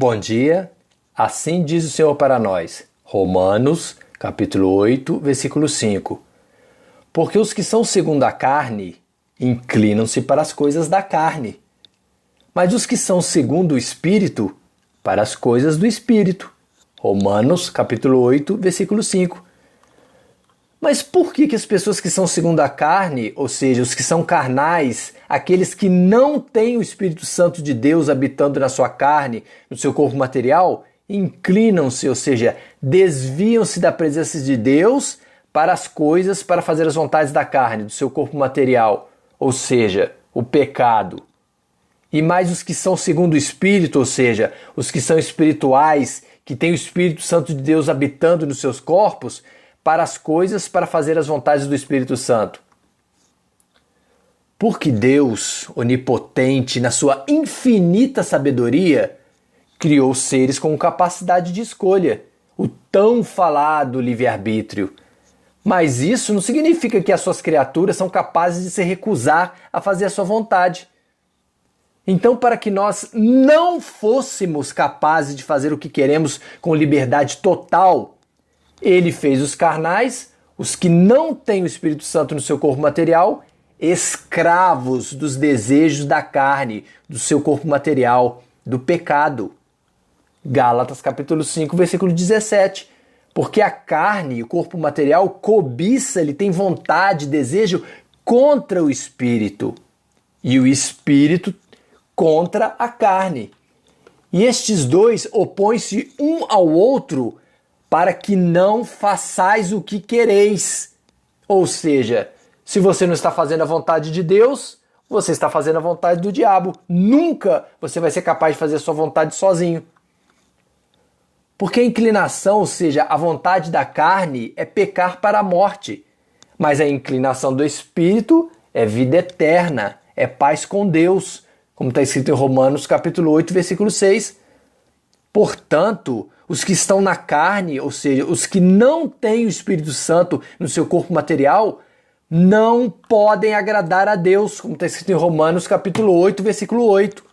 Bom dia, assim diz o Senhor para nós. Romanos, capítulo 8, versículo 5. Porque os que são segundo a carne inclinam-se para as coisas da carne, mas os que são segundo o Espírito, para as coisas do Espírito. Romanos, capítulo 8, versículo 5. Mas por que as pessoas que são segundo a carne, ou seja, os que são carnais, aqueles que não têm o Espírito Santo de Deus habitando na sua carne, no seu corpo material, inclinam-se, ou seja, desviam-se da presença de Deus para as coisas, para fazer as vontades da carne, do seu corpo material, ou seja, o pecado. E mais os que são segundo o Espírito, ou seja, os que são espirituais, que têm o Espírito Santo de Deus habitando nos seus corpos, para as coisas, para fazer as vontades do Espírito Santo. Porque Deus, onipotente, na sua infinita sabedoria, criou seres com capacidade de escolha, o tão falado livre-arbítrio. Mas isso não significa que as suas criaturas são capazes de se recusar a fazer a sua vontade. Então, para que nós não fôssemos capazes de fazer o que queremos com liberdade total, Ele fez os carnais, os que não têm o Espírito Santo no seu corpo material, escravos dos desejos da carne, do seu corpo material, do pecado. Gálatas capítulo 5, versículo 17. Porque a carne, o corpo material, cobiça, ele tem vontade, desejo contra o Espírito. E o Espírito contra a carne. E estes dois opõem-se um ao outro para que não façais o que quereis. Ou seja, se você não está fazendo a vontade de Deus, você está fazendo a vontade do diabo. Nunca você vai ser capaz de fazer a sua vontade sozinho. Porque a inclinação, ou seja, a vontade da carne, é pecar para a morte. Mas a inclinação do Espírito é vida eterna, é paz com Deus, como está escrito em Romanos capítulo 8, versículo 6. Portanto, os que estão na carne, ou seja, os que não têm o Espírito Santo no seu corpo material, não podem agradar a Deus, como está escrito em Romanos capítulo 8, versículo 8.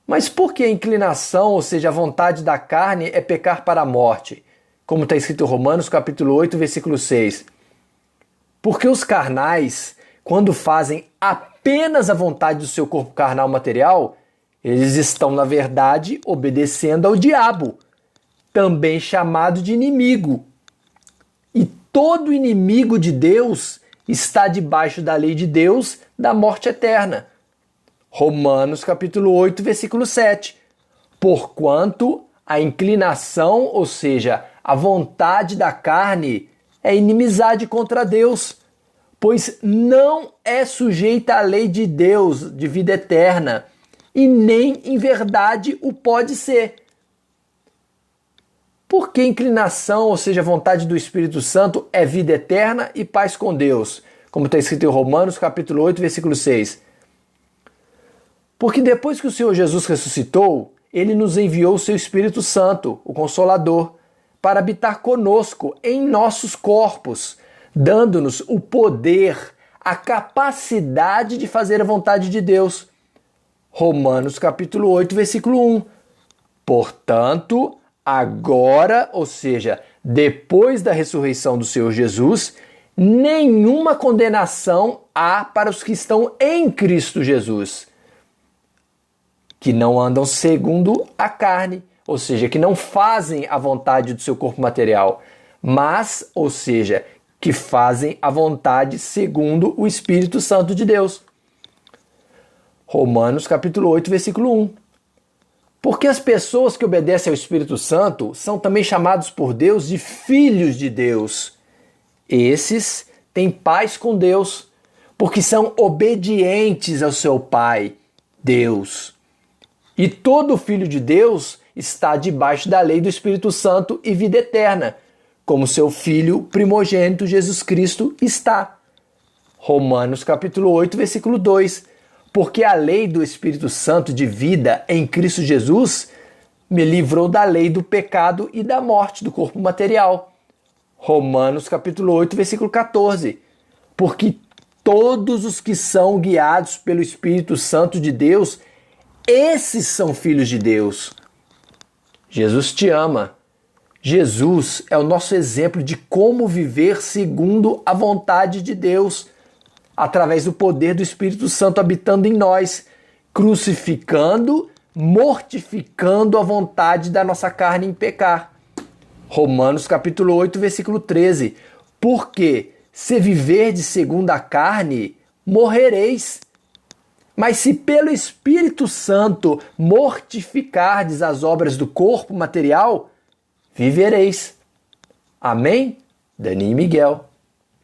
Mas por que a inclinação, ou seja, a vontade da carne, é pecar para a morte? Como está escrito em Romanos capítulo 8, versículo 6. Porque os carnais, quando fazem apenas a vontade do seu corpo carnal material, eles estão, na verdade, obedecendo ao diabo, também chamado de inimigo. E todo inimigo de Deus está debaixo da lei de Deus da morte eterna. Romanos capítulo 8, versículo 7. Porquanto a inclinação, ou seja, a vontade da carne, é inimizade contra Deus, pois não é sujeita à lei de Deus de vida eterna, e nem em verdade o pode ser. Porque inclinação, ou seja, a vontade do Espírito Santo, é vida eterna e paz com Deus, como está escrito em Romanos capítulo 8, versículo 6. Porque depois que o Senhor Jesus ressuscitou, Ele nos enviou o seu Espírito Santo, o Consolador, para habitar conosco em nossos corpos, dando-nos o poder, a capacidade de fazer a vontade de Deus. Romanos capítulo 8, versículo 1. Portanto, agora, ou seja, depois da ressurreição do Senhor Jesus, nenhuma condenação há para os que estão em Cristo Jesus, que não andam segundo a carne, ou seja, que não fazem a vontade do seu corpo material, mas, ou seja, que fazem a vontade segundo o Espírito Santo de Deus. Romanos capítulo 8, versículo 1. Porque as pessoas que obedecem ao Espírito Santo são também chamados por Deus de filhos de Deus. Esses têm paz com Deus, porque são obedientes ao seu Pai, Deus. E todo filho de Deus está debaixo da lei do Espírito Santo e vida eterna, como seu Filho primogênito Jesus Cristo está. Romanos capítulo 8, versículo 2. Porque a lei do Espírito Santo de vida em Cristo Jesus me livrou da lei do pecado e da morte do corpo material. Romanos capítulo 8, versículo 14. Porque todos os que são guiados pelo Espírito Santo de Deus, Esses são filhos de Deus. Jesus te ama. Jesus é o nosso exemplo de como viver segundo a vontade de Deus, através do poder do Espírito Santo habitando em nós, crucificando, mortificando a vontade da nossa carne em pecar. Romanos capítulo 8, versículo 13. Porque se viverdes segundo a carne, morrereis. Mas se pelo Espírito Santo mortificardes as obras do corpo material, vivereis. Amém? Dani e Miguel.